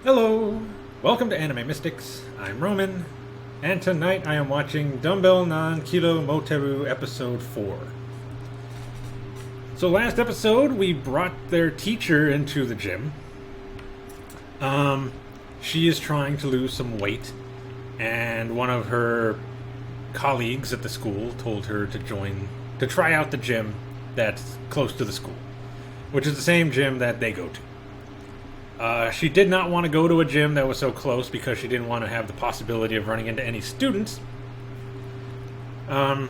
Hello! Welcome to Anime Mystics. I'm Roman, and tonight I am watching Dumbbell Nan Kilo Moteru Episode 4. So last episode, we brought their teacher into the gym. She is trying to lose some weight, and one of her colleagues at the school told her to try out the gym that's close to the school, which is the same gym that they go to. She did not want to go to a gym that was so close because she didn't want to have the possibility of running into any students. Or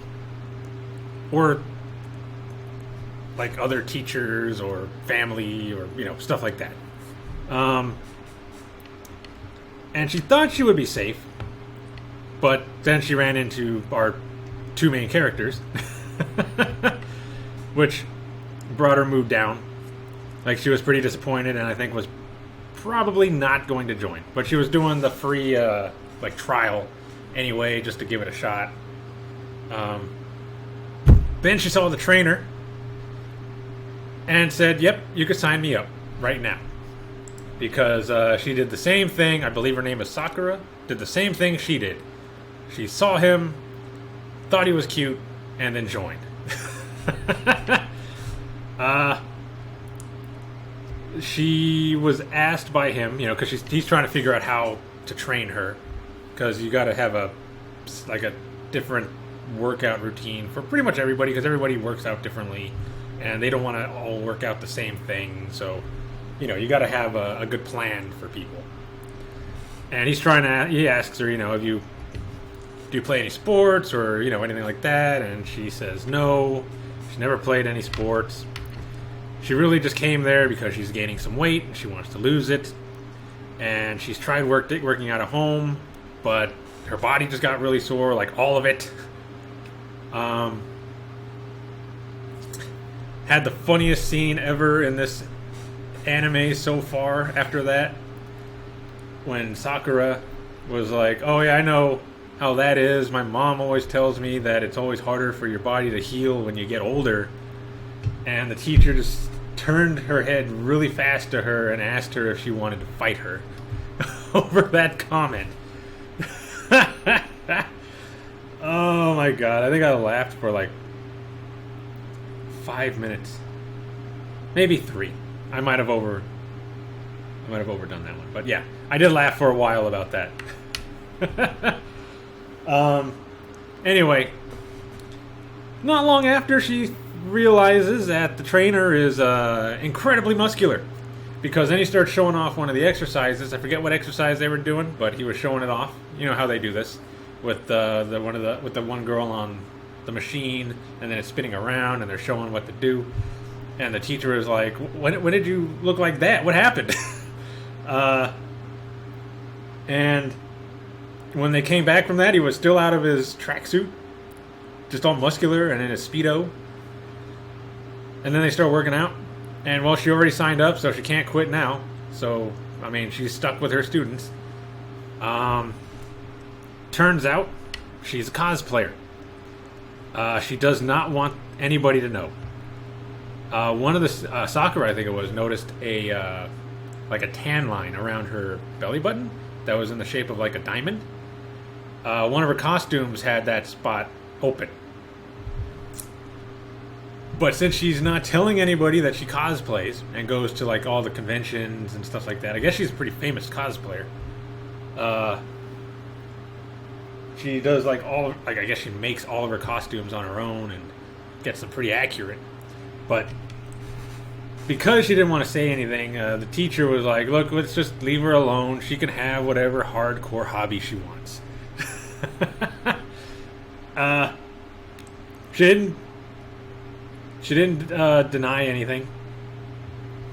like other teachers or family or, stuff like that. And she thought she would be safe, but then she ran into our two main characters, which brought her mood down. Like, she was pretty disappointed and I think was probably not going to join. But she was doing the free, trial anyway, just to give it a shot. Then she saw the trainer and said, yep, you could sign me up right now. Because she did the same thing. I believe her name is Sakura. Did the same thing she did. She saw him, thought he was cute, and then joined. She was asked by him, because he's trying to figure out how to train her. Because you got to have a different workout routine for pretty much everybody, because everybody works out differently. And they don't want to all work out the same thing, so you got to have a good plan for people. And he asks her, do you play any sports or, anything like that? And she says no, she never played any sports. She really just came there because she's gaining some weight and she wants to lose it. And she's tried working out at home, but her body just got really sore, like all of it. Had the funniest scene ever in this anime so far after that, when Sakura was like, oh yeah, I know how that is. My mom always tells me that it's always harder for your body to heal when you get older. And the teacher just turned her head really fast to her and asked her if she wanted to fight her over that comment. Oh my god, I think I laughed for like 5 minutes, maybe 3. I might have overdone that one, but yeah, I did laugh for a while about that. Anyway, not long after, she realizes that the trainer is incredibly muscular, because then he starts showing off one of the exercises. I forget what exercise they were doing, but he was showing it off. You know how they do this with the one girl on the machine, and then it's spinning around, and they're showing what to do. And the teacher is like, when did you look like that? What happened? And when they came back from that, he was still out of his tracksuit, just all muscular and in his Speedo. And then they start working out. And, well, she already signed up, so she can't quit now. So, she's stuck with her students. Turns out, she's a cosplayer. She does not want anybody to know. One of the Sakura, I think it was, noticed a tan line around her belly button that was in the shape of like a diamond. One of her costumes had that spot open. But since she's not telling anybody that she cosplays and goes to like all the conventions and stuff like that, I guess she's a pretty famous cosplayer. She does I guess she makes all of her costumes on her own and gets them pretty accurate. But because she didn't want to say anything, the teacher was like, look, let's just leave her alone. She can have whatever hardcore hobby she wants. She didn't deny anything,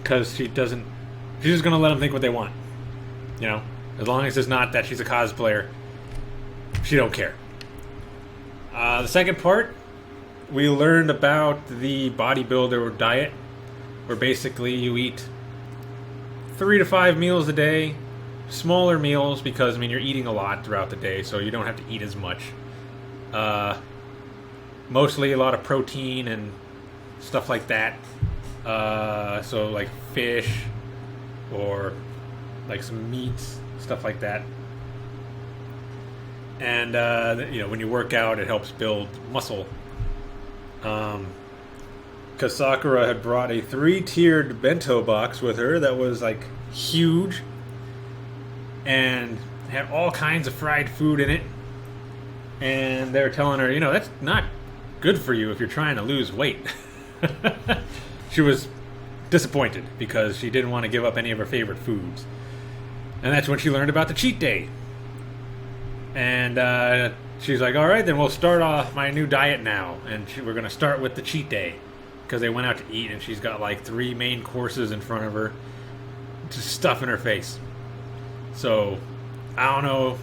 because she's just going to let them think what they want. As long as it's not that she's a cosplayer, she don't care. The second part, we learned about the bodybuilder diet, where basically you eat 3 to 5 meals a day, smaller meals, because you're eating a lot throughout the day, so you don't have to eat as much. Mostly a lot of protein and stuff like that. So like fish or like some meats, stuff like that. And when you work out, it helps build muscle. Because Sakura had brought a 3-tiered bento box with her that was like huge and had all kinds of fried food in it. And they were telling her, that's not good for you if you're trying to lose weight. She was disappointed because she didn't want to give up any of her favorite foods. And that's when she learned about the cheat day. And she's like, all right, then we'll start off my new diet now. And we're going to start with the cheat day. Because they went out to eat and she's got like 3 main courses in front of her. Just stuff in her face. So, I don't know.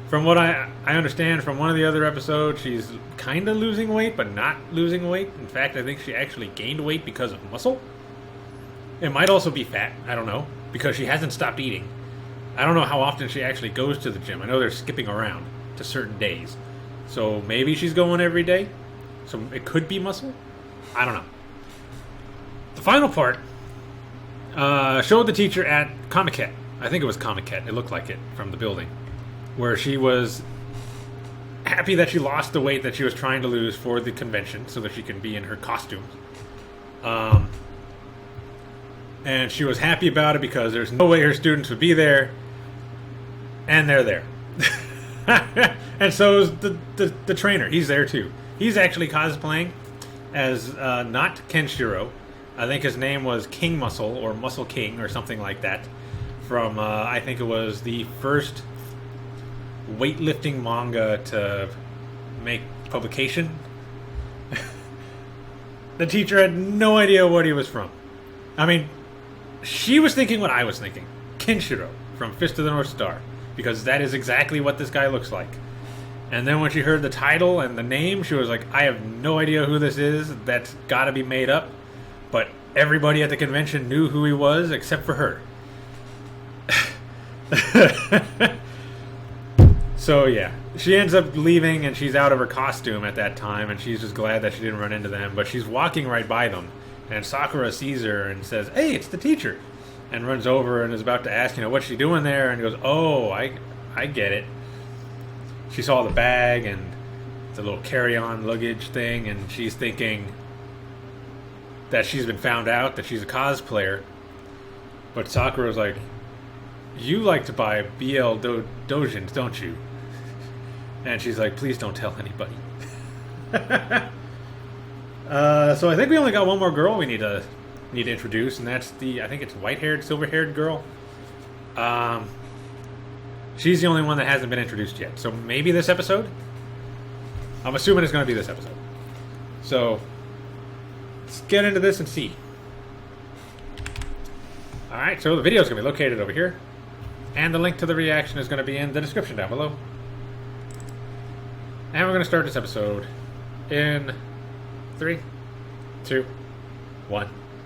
From what I understand from one of the other episodes, she's kind of losing weight, but not losing weight. In fact, I think she actually gained weight because of muscle. It might also be fat. I don't know. Because she hasn't stopped eating. I don't know how often she actually goes to the gym. I know they're skipping around to certain days. So maybe she's going every day. So it could be muscle. I don't know. The final part showed the teacher at Comiket. I think it was Comiket. It looked like it from the building. Where she was happy that she lost the weight that she was trying to lose for the convention so that she can be in her costumes. And she was happy about it because there's no way her students would be there. And they're there. And so is the trainer. He's there too. He's actually cosplaying as not Kenshiro. I think his name was King Muscle or Muscle King or something like that. From, I think it was the first weightlifting manga to make publication. The teacher had no idea what he was from. I mean, she was thinking what I was thinking. Kenshiro from Fist of the North Star. Because that is exactly what this guy looks like. And then when she heard the title and the name, she was like, I have no idea who this is. That's gotta be made up. But everybody at the convention knew who he was except for her. So yeah, she ends up leaving and she's out of her costume at that time, and she's just glad that she didn't run into them. But she's walking right by them, and Sakura sees her and says, hey, it's the teacher, and runs over and is about to ask, what's she doing there, and goes, oh, I get it. She saw the bag and the little carry-on luggage thing, and she's thinking that she's been found out, that she's a cosplayer. But Sakura's like, you like to buy BL dojins, don't you? And she's like, please don't tell anybody. So I think we only got one more girl we need to introduce, and that's I think it's white-haired, silver-haired girl. She's the only one that hasn't been introduced yet. So maybe this episode? I'm assuming it's going to be this episode. So let's get into this and see. Alright, so the video is going to be located over here. And the link to the reaction is going to be in the description down below. And we're going to start this episode in 3, 2, 1.